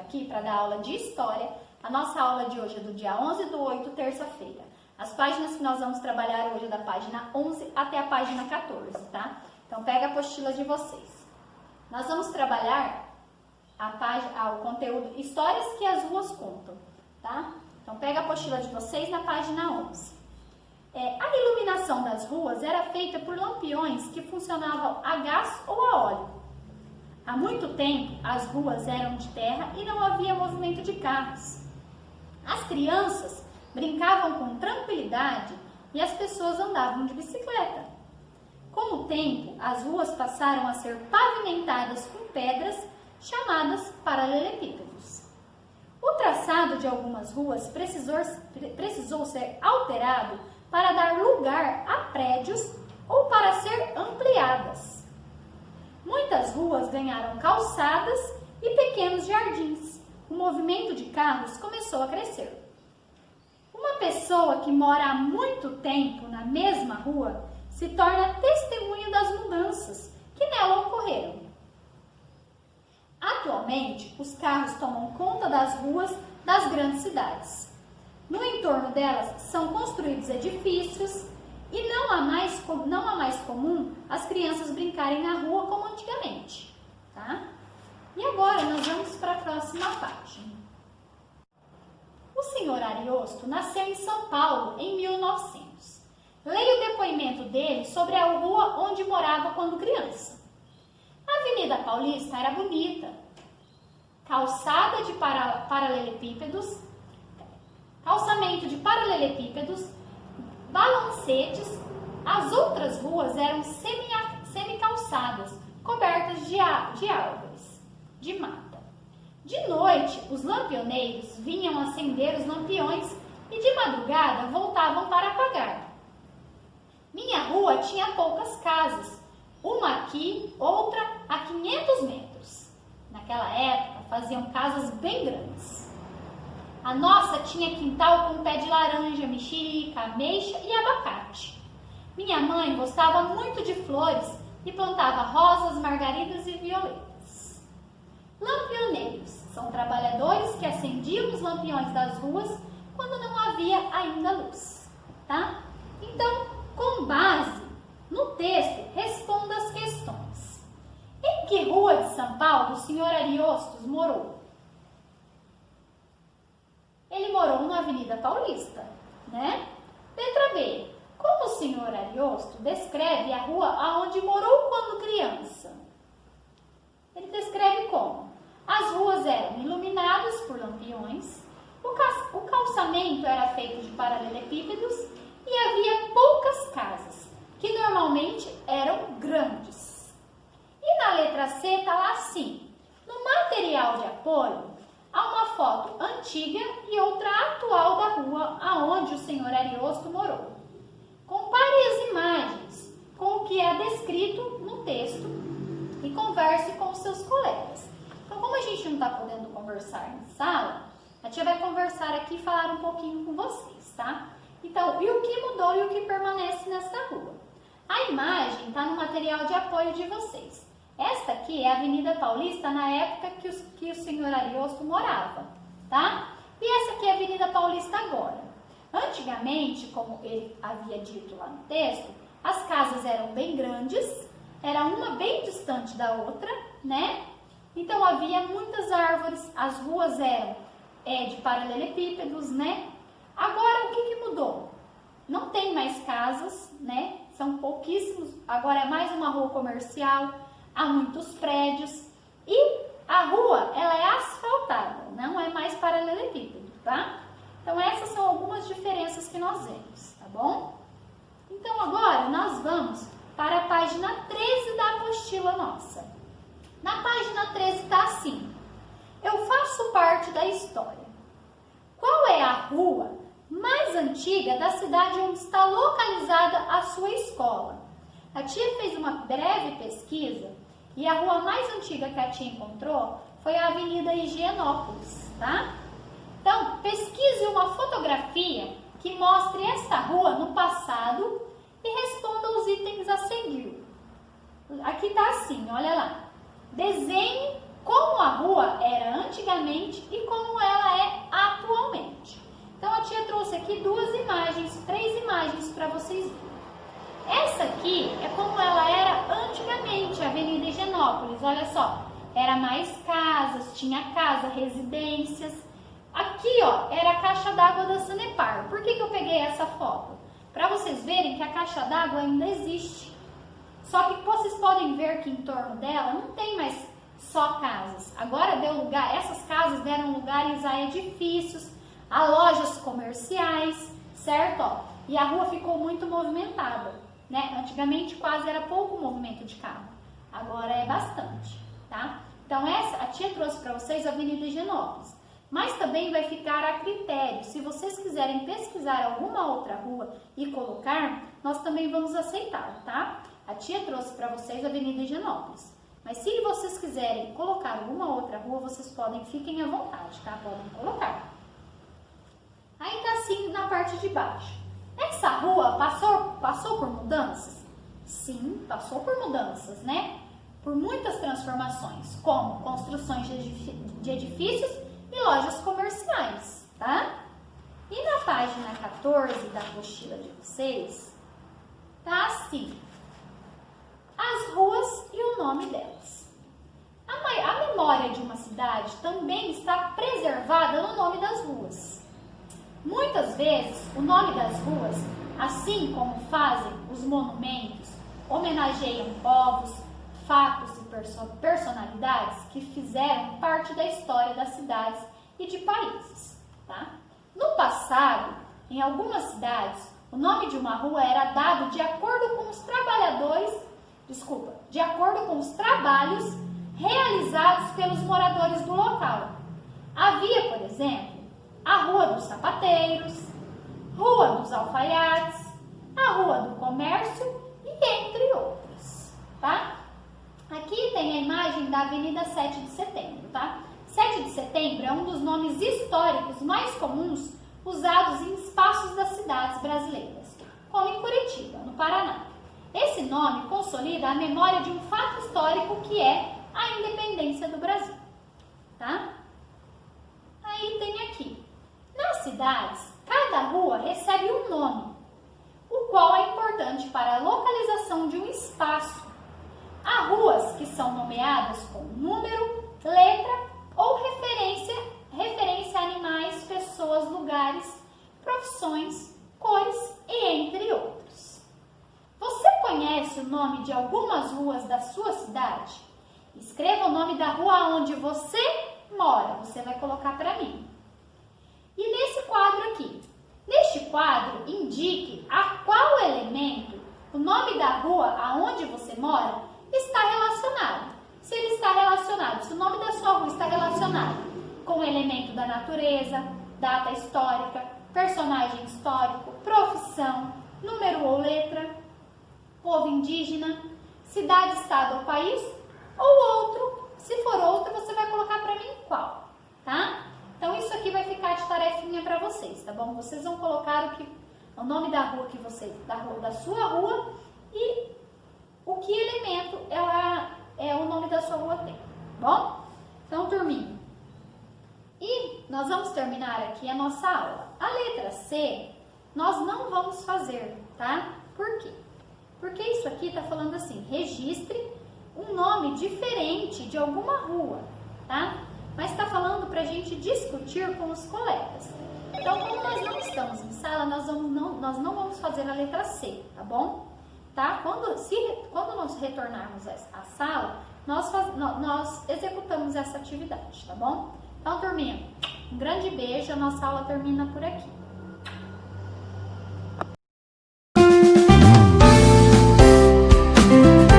aqui para dar aula de História. A nossa aula de hoje é do dia 11/8, terça-feira. As páginas que nós vamos trabalhar hoje é da página 11 até a página 14, tá? Então, pega a apostila de vocês. Nós vamos trabalhar o conteúdo Histórias que as ruas contam, tá? Então, pega a apostila de vocês na página 11. A iluminação das ruas era feita por lampiões que funcionavam a gás ou a óleo. Há muito tempo, as ruas eram de terra e não havia movimento de carros. As crianças brincavam com tranquilidade e as pessoas andavam de bicicleta. Com o tempo, as ruas passaram a ser pavimentadas com pedras chamadas paralelepípedos. O traçado de algumas ruas precisou ser alterado para dar lugar a prédios ou para ser ampliadas. Muitas ruas ganharam calçadas e pequenos jardins. O movimento de carros começou a crescer. Uma pessoa que mora há muito tempo na mesma rua se torna testemunha das mudanças que nela ocorreram. Atualmente, os carros tomam conta das ruas das grandes cidades. No entorno delas são construídos edifícios e não há mais comum as crianças brincarem na rua como antigamente, tá? E agora nós vamos para a próxima página. O senhor Ariosto nasceu em São Paulo em 1900. Leia o depoimento dele sobre a rua onde morava quando criança. A Avenida Paulista era bonita, calçada de paralelepípedos, calçamento de paralelepípedos, balancetes. As outras ruas eram semicalçadas, cobertas de árvores, de mata. De noite, os lampioneiros vinham acender os lampiões e de madrugada voltavam para apagar. Minha rua tinha poucas casas, uma aqui, outra a 500 metros. Naquela época, faziam casas bem grandes. A nossa tinha quintal com pé de laranja, mexerica, ameixa e abacate. Minha mãe gostava muito de flores e plantava rosas, margaridas e violetas. Lampioneiros são trabalhadores que acendiam os lampiões das ruas quando não havia ainda luz, tá? Então, com base no texto, responda as questões. Em que rua de São Paulo o senhor Ariosto morou? Ele morou na Avenida Paulista, né? Letra B. Como o senhor Ariosto descreve a rua aonde morou quando criança? Ele descreve como? As ruas eram iluminadas por lampiões, o calçamento era feito de paralelepípedos e havia poucas casas, que normalmente eram grandes. E na letra C está lá assim: no material de apoio, há uma foto antiga e outra atual da rua aonde o senhor Ariosto morou. Compare as imagens com o que é descrito no texto e converse com os seus colegas. Então, como a gente não está podendo conversar em sala, a tia vai conversar aqui e falar um pouquinho com vocês, tá? Então, e o que mudou e o que permanece nessa rua? A imagem está no material de apoio de vocês. Esta aqui é a Avenida Paulista na época que o senhor Ariosto morava, tá? E essa aqui é a Avenida Paulista agora. Antigamente, como ele havia dito lá no texto, as casas eram bem grandes, era uma bem distante da outra, né? Então havia muitas árvores, as ruas eram de paralelepípedos, né? Agora o que mudou? Não tem mais casas, né? São pouquíssimos, agora é mais uma rua comercial. Há muitos prédios e a rua ela é asfaltada, não é mais paralelepípedo, tá? Então essas são algumas diferenças que nós vemos, tá bom? Então agora nós vamos para a página 13 da apostila nossa. Na página 13 está assim: eu faço parte da história. Qual é a rua mais antiga da cidade onde está localizada a sua escola? A tia fez uma breve pesquisa e a rua mais antiga que a tia encontrou foi a Avenida Higienópolis, tá? Então, pesquise uma fotografia que mostre esta rua no passado e responda os itens a seguir. Aqui tá assim, olha lá. Desenhe como a rua era antigamente e como ela é atualmente. Então a tia trouxe aqui três imagens para vocês verem. Essa aqui é como ela era antigamente, a Avenida Higienópolis. Olha só, era mais casas, tinha casa, residências. Aqui, ó, era a caixa d'água da Sanepar. Por que eu peguei essa foto? Para vocês verem que a caixa d'água ainda existe. Só que vocês podem ver que em torno dela não tem mais só casas. Agora deu lugar, essas casas deram lugares a edifícios, a lojas comerciais, certo? Ó, e a rua ficou muito movimentada, né? Antigamente quase era pouco movimento de carro, agora é bastante, tá? Então a tia trouxe para vocês a Avenida Higienópolis, mas também vai ficar a critério. Se vocês quiserem pesquisar alguma outra rua e colocar, nós também vamos aceitar, tá? A tia trouxe para vocês a Avenida Higienópolis. Mas se vocês quiserem colocar alguma outra rua, vocês fiquem à vontade, tá? Podem colocar. Aí tá assim na parte de baixo. Essa rua passou por mudanças? Sim, passou por mudanças, né? Por muitas transformações, como construções de edifícios e lojas comerciais, tá? E na página 14 da apostila de vocês, tá assim: as ruas e o nome delas. A memória de uma cidade também está preservada no nome das ruas. Muitas vezes, o nome das ruas, assim como fazem os monumentos, homenageiam povos, fatos e personalidades que fizeram parte da história das cidades e de países, tá? No passado, em algumas cidades, o nome de uma rua era dado de acordo com os trabalhos realizados pelos moradores do local. Havia, por exemplo, a Rua dos Sapateiros, Rua dos Alfaiates, a Rua do Comércio e entre outras, tá? Aqui tem a imagem da Avenida 7 de Setembro, tá? 7 de Setembro é um dos nomes históricos mais comuns usados em espaços das cidades brasileiras, como em Curitiba, no Paraná. Esse nome consolida a memória de um fato histórico que é a independência do Brasil, tá? Aí tem aqui, nas cidades, cada rua recebe um nome, o qual é importante para a localização de um espaço. Há ruas que são nomeadas com número, letra ou referência a animais, pessoas, lugares, profissões, cores e entre outros. Você conhece o nome de algumas ruas da sua cidade? Escreva o nome da rua onde você mora. Você vai colocar para mim. E nesse quadro aqui, neste quadro, indique a qual elemento o nome da rua aonde você mora está relacionado. Se ele está relacionado, se o nome da sua rua está relacionado com o elemento da natureza, data histórica, personagem histórico, profissão, número ou letra, povo indígena, cidade, estado ou país, ou outro, se for outro, você vai colocar para mim qual, tá? Então isso aqui vai ficar de tarefinha para vocês, tá bom? Vocês vão colocar o nome da rua da sua rua e o que elemento o nome da sua rua tem, tá bom? Então, turminha, e nós vamos terminar aqui a nossa aula. A letra C, nós não vamos fazer, tá? Por quê? Porque isso aqui tá falando assim, registre um nome diferente de alguma rua, tá? Mas tá falando pra gente discutir com os colegas. Então, como nós não estamos em sala, nós não vamos fazer a letra C, tá bom? Tá? Quando nós retornarmos à sala, nós executamos essa atividade, tá bom? Então, turminha, um grande beijo, a nossa aula termina por aqui.